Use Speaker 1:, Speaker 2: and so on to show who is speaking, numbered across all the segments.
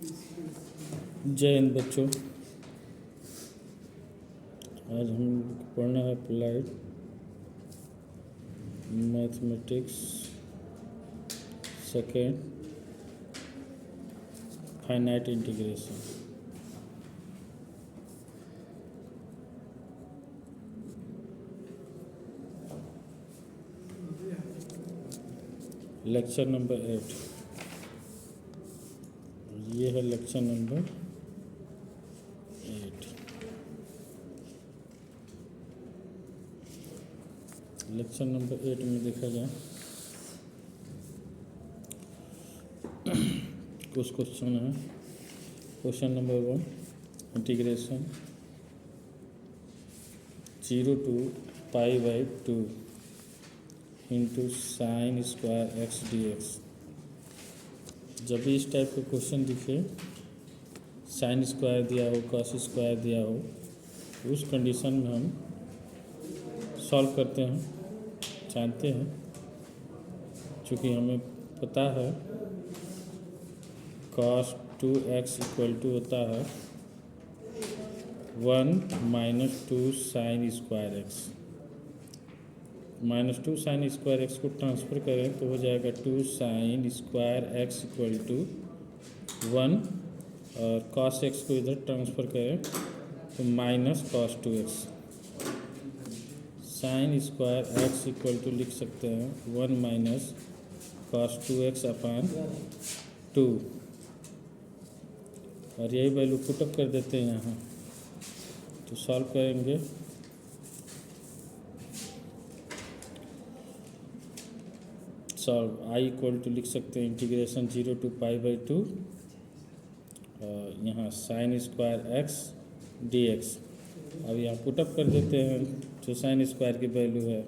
Speaker 1: जय हिंद बच्चों। आज हम पढ़ना है applied mathematics second finite integration. Lecture number 8। ये है लेक्चर नंबर 8। लेक्चर नंबर 8 में देखा जाए कुछ क्वेश्चन है। Question number 1, integration 0 to π/2 into sine square x d x. जब भी इस टाइप का क्वेश्चन दिखे, साइन स्क्वायर दिया हो, कॉस स्क्वायर दिया हो, उस कंडीशन में हम सॉल्व करते हैं, जानते हैं। चूँकि हमें पता है cos 2x इक्वल टू होता है 1 - 2 sine square x. -2 sine square x को ट्रांसफ़र करें तो हो जाएगा 2 sine square x equal to 1, और cos एक्स को इधर ट्रांसफ़र करें तो -cos 2x। Sine square x equal to लिख सकते हैं 1 - cos 2x अपान 2, और यही वैल्यू पुटअप कर देते हैं यहाँ। तो सॉल्व करेंगे सॉल्व आई इक्वल टू लिख सकते हैं इंटीग्रेशन 0 to π/2, और यहाँ sign square x d x. अब यहाँ पुटअप कर देते हैं जो साइन स्क्वायर की वैल्यू है,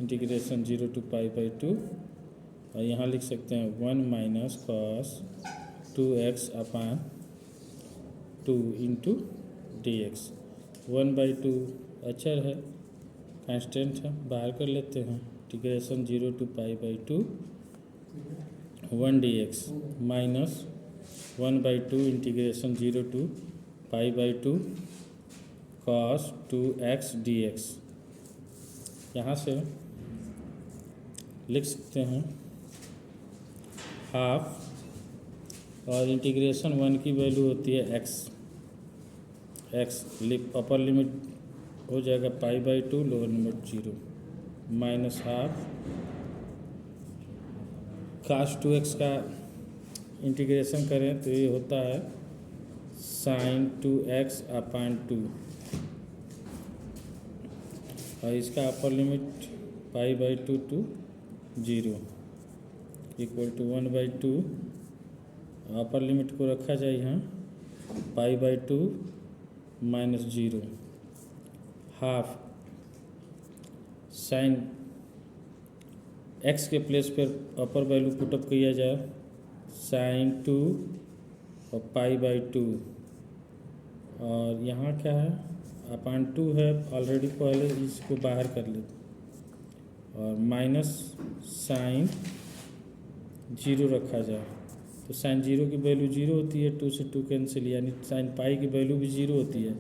Speaker 1: इंटीग्रेशन 0 to π/2, और यहाँ लिख सकते हैं 1 - cos 2x अपान 2 इंटू डी एक्स। 1/2 अचर है, कांस्टेंट है, बाहर कर लेते हैं। Integration 0 to π/2 1 dx minus 1/2 integration 0 to π/2 cos 2x dx। यहाँ से लिख सकते हैं हाफ, और इंटीग्रेशन 1 की वैल्यू होती है x अपर लिमिट हो जाएगा π/2, lower limit 0, minus half cos 2x का इंटीग्रेशन करें तो ये होता है sin 2x अपान 2, और इसका upper limit π/2 to 0 equal to 1/2। Upper limit को रखा जाए यहाँ π/2 - 0, हाफ साइन एक्स के प्लेस पर अपर वैल्यू पुटअप किया जाए sin 2 और π/2, और यहाँ क्या है अपान 2 है ऑलरेडी, पहले इसको बाहर कर ले, और माइनस साइन 0 रखा जाए तो साइन 0 की वैल्यू 0 होती है, 2 से 2 कैंसिल, यानी साइन पाई की वैल्यू भी 0 होती है।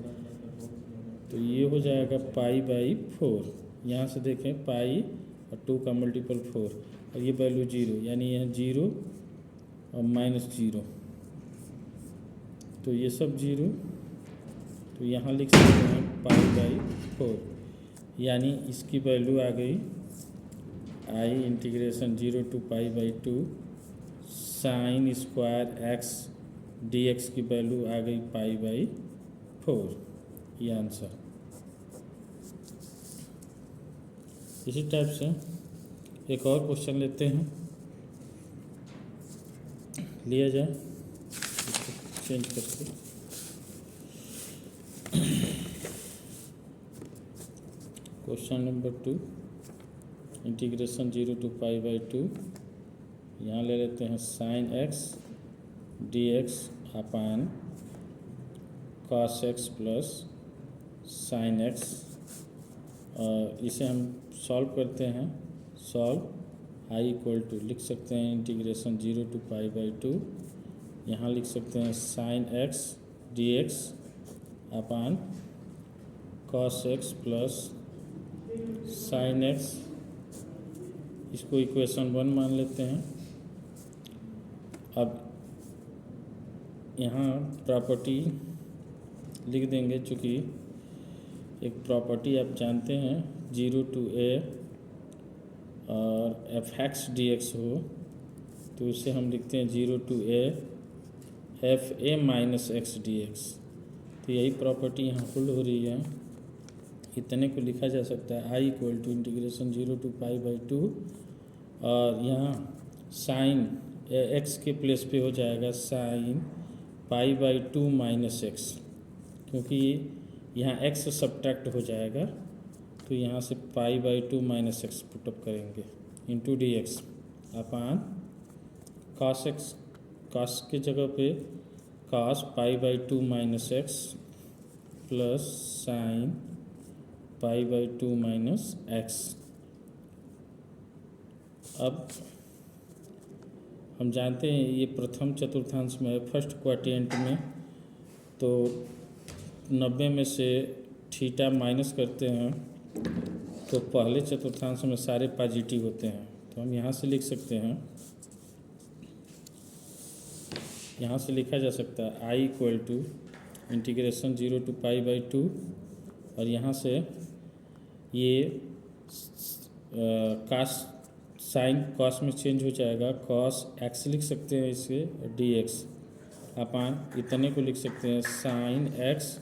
Speaker 1: तो ये हो जाएगा π/4। यहाँ से देखें पाई और 2 का मल्टीपल 4, और ये वैल्यू 0, यानी यह 0 और -0, तो ये सब 0। तो यहाँ लिख सकते हैं π/4, यानी इसकी वैल्यू आ गई I integration 0 to π/2 sine square x d x की वैल्यू आ गई π/4। ये आंसर। इसी टाइप से एक और क्वेश्चन लेते हैं, लिया जाए चेंज करके। क्वेश्चन नंबर 2, इंटीग्रेशन 0 to π/2, यहाँ ले लेते हैं साइन एक्स डी एक्स अपान cos x plus sine x, और इसे हम सॉल्व करते हैं। सॉल्व आई इक्वल टू लिख सकते हैं इंटीग्रेशन 0 to π/2 यहाँ लिख सकते हैं sign x d x upon cos x plus sine x, इसको इक्वेशन 1 मान लेते हैं। अब यहाँ प्रॉपर्टी लिख देंगे, चूँकि एक प्रॉपर्टी आप जानते हैं 0 to a और एफ एक्स डी एक्स हो तो उसे हम लिखते हैं 0 to a F A minus x d x. तो यही प्रॉपर्टी यहाँ होल्ड हो रही है। इतने को लिखा जा सकता है I equal to integration 0 to π/2 और यहाँ साइन एक्स के प्लेस पे हो जाएगा साइन π/2 माइनस एक्स, क्योंकि यहाँ एक्स सब्ट्रैक्ट हो जाएगा तो यहाँ से π/2 माइनस एक्स पुटअप करेंगे into d x upon cos x, cos के जगह पे cos π/2 minus x plus sine π/2 minus x. अब हम जानते हैं ये प्रथम चतुर्थांश में है, फर्स्ट क्वाड्रेंट में, तो 90 में से थीटा माइनस करते हैं तो पहले चतुर्थांश में सारे पॉजिटिव होते हैं। तो हम यहाँ से लिख सकते हैं, यहाँ से लिखा जा सकता है I equal to integration 0 to π/2 और यहाँ से ये कॉस साइन कॉस में चेंज हो जाएगा, कॉस एक्स लिख सकते हैं इसे डी एक्स अपान इतने को लिख सकते हैं साइन एक्स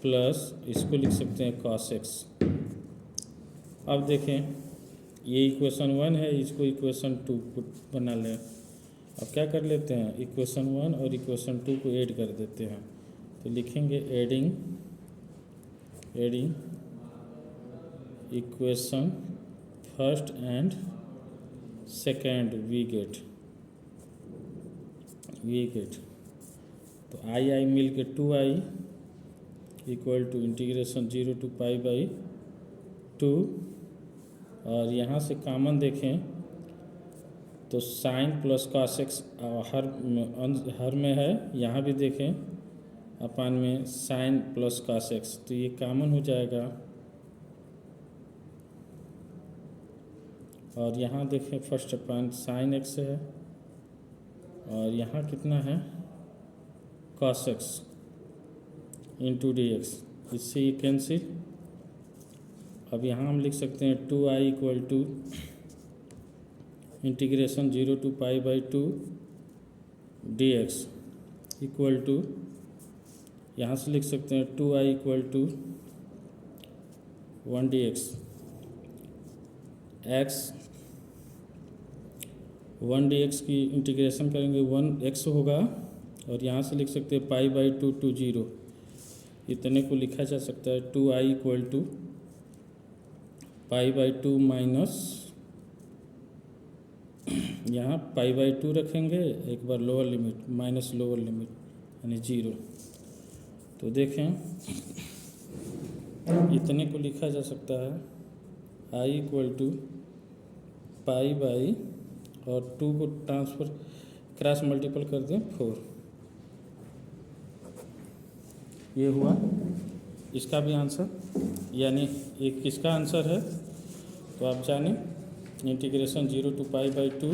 Speaker 1: प्लस इसको लिख सकते हैं कॉस एक्स। अब देखें ये इक्वेशन 1 है, इसको इक्वेशन 2 बना लें। अब क्या कर लेते हैं, इक्वेशन 1 और इक्वेशन 2 को ऐड कर देते हैं। तो लिखेंगे adding equation first and second we get तो आई मिल के 2i equal to integration 0 to π/2 और यहाँ से कॉमन देखें तो साइन प्लस कॉस एक्स हर में है, यहाँ भी देखें अपान में साइन प्लस कॉस एक्स, तो ये कॉमन हो जाएगा। और यहाँ देखें फर्स्ट अपान साइन एक्स है और यहाँ कितना है cos x into d x, इससे ये कैंसिल। अब यहाँ हम लिख सकते हैं 2i equal to integration 0 to π/2 d x equal to, यहाँ से लिख सकते हैं 2i equal to 1 d x 1 d x की इंटीग्रेशन करेंगे 1x होगा और यहाँ से लिख सकते हैं π/2 to 0, इतने को लिखा जा सकता है 2i इक्वल टू π/2 माइनस, यहाँ π/2 रखेंगे एक बार lower limit minus lower limit यानी 0। तो देखें इतने को लिखा जा सकता है i इक्वल टू π/, और 2 को ट्रांसफर क्रॉस मल्टीपल कर दें 4, ये हुआ इसका भी आंसर, यानी एक किसका आंसर है तो आप जाने integration 0 to π/2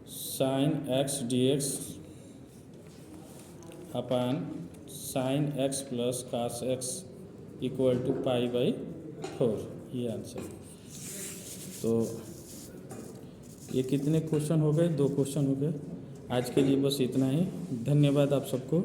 Speaker 1: sine x d x upon sine x plus cos x equal to π/4, ये आंसर। तो ये कितने क्वेश्चन हो गए, 2 क्वेश्चन हो गए। आज के लिए बस इतना ही, धन्यवाद आप सबको।